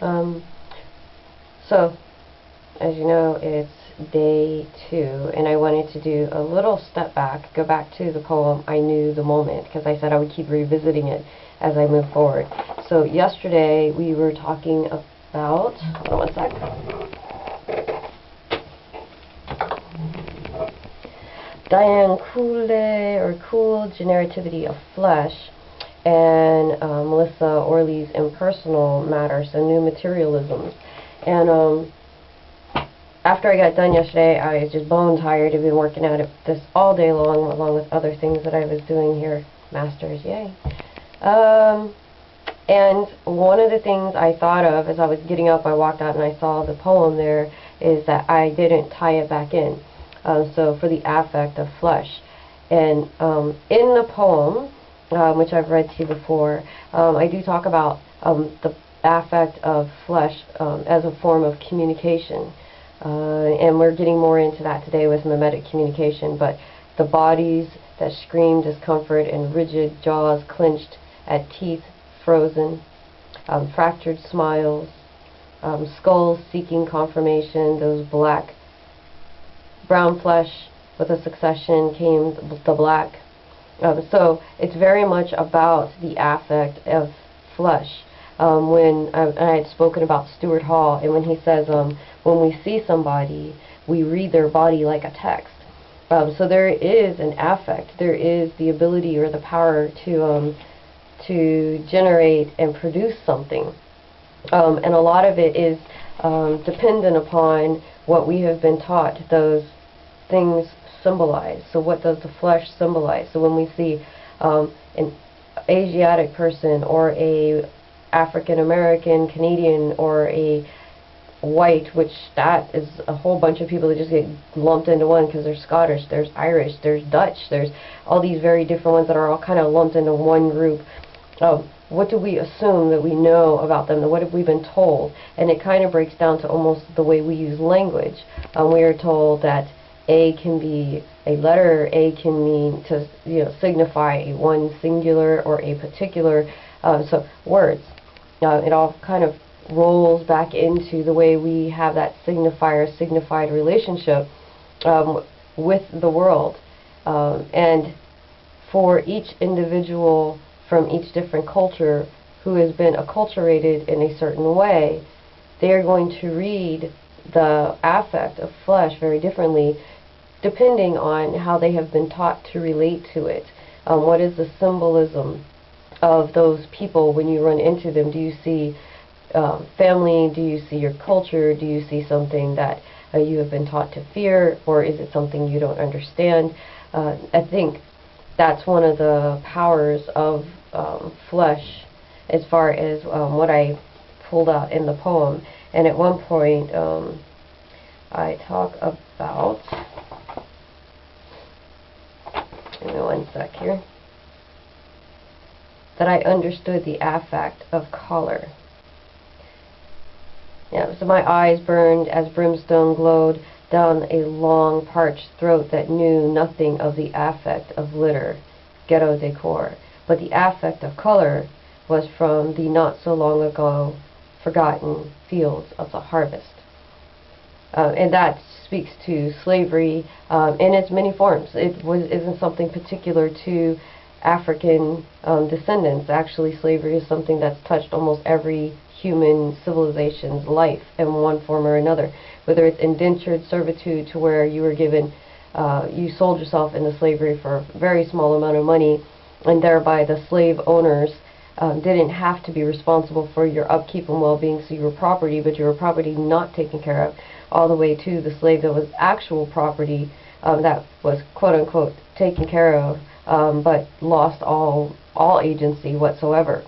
Um, so, as you know, it's day 2, and I wanted to do a little step back, go back to the poem I Knew the Moment, because I said I would keep revisiting it as I move forward. So yesterday we were talking about, hold on one sec. Diane Kuhl, Generativity of Flesh, and Melissa Orley's Impersonal Matter, so New Materialisms. And after I got done yesterday, I was just bone tired. I've been working at it this all day long, along with other things that I was doing here. Masters, yay. And one of the things I thought of as I was getting up, I walked out and I saw the poem there, is that I didn't tie it back in. So for the affect of flesh. And in the poem, which I've read to you before, I do talk about the affect of flesh as a form of communication. And we're getting more into that today with mimetic communication, but the bodies that scream discomfort and rigid jaws clenched at teeth frozen, fractured smiles, skulls seeking confirmation, those brown flesh with a succession came the black. So it's very much about the affect of flesh. When I had spoken about Stuart Hall, and when he says, when we see somebody, we read their body like a text. So there is an affect. There is the ability or the power to generate and produce something. And a lot of it is dependent upon what we have been taught those things symbolize. So what does the flesh symbolize? So when we see an Asiatic person or a African American, Canadian, or a white, which that is a whole bunch of people that just get lumped into one because they're Scottish, there's Irish, there's Dutch, there's all these very different ones that are all kind of lumped into one group. What do we assume that we know about them? What have we been told? And it kind of breaks down to almost the way we use language. We are told that A can be a letter, A can mean to signify one singular or a particular, so words. It all kind of rolls back into the way we have that signified relationship with the world. And for each individual from each different culture who has been acculturated in a certain way, they are going to read the affect of flesh very differently depending on how they have been taught to relate to it. What is the symbolism of those people when you run into them? Do you see family? Do you see your culture? Do you see something that you have been taught to fear, or is it something you don't understand? I think that's one of the powers of flesh as far as what I pulled out in the poem. And at one point I talk about, give me one sec here, that I understood the affect of color. Yeah, so my eyes burned as brimstone glowed down a long parched throat that knew nothing of the affect of litter, ghetto decor, but the affect of color was from the not so long ago forgotten fields of the harvest. And that speaks to slavery in its many forms. It isn't something particular to African descendants. Actually, slavery is something that's touched almost every human civilization's life in one form or another. Whether it's indentured servitude, to where you were given, you sold yourself into slavery for a very small amount of money, and thereby the slave owners didn't have to be responsible for your upkeep and well-being, so you were property, but you were property not taken care of, all the way to the slave that was actual property that was quote-unquote taken care of, but lost all agency whatsoever.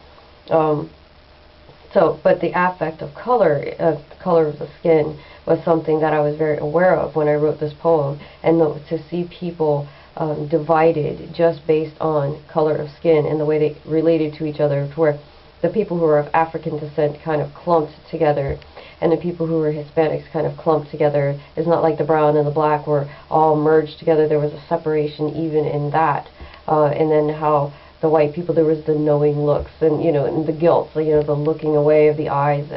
But the affect of color, the color of the skin, was something that I was very aware of when I wrote this poem, and to see people divided just based on color of skin and the way they related to each other, to where the people who are of African descent kind of clumped together, and the people who were Hispanics kind of clumped together. It's not like the brown and the black were all merged together. There was a separation even in that. And then how the white people, there was the knowing looks, and and the guilt, the looking away of the eyes,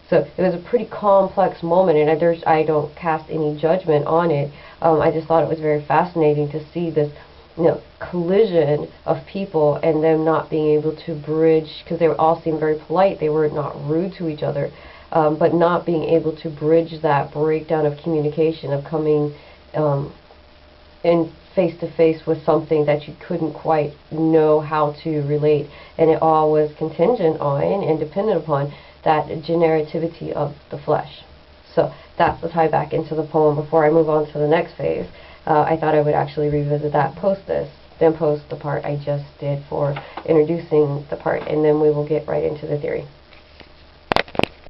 So it was a pretty complex moment, and I don't cast any judgment on it. I just thought it was very fascinating to see this, collision of people and them not being able to bridge, because they all seemed very polite. They were not rude to each other, but not being able to bridge that breakdown of communication, of coming in face to face with something that you couldn't quite know how to relate, and it all was contingent on and dependent upon that generativity of the flesh. So that's the tie back into the poem. Before I move on to the next phase, I thought I would actually revisit that, post this, then post the part I just did for introducing the part, and then we will get right into the theory.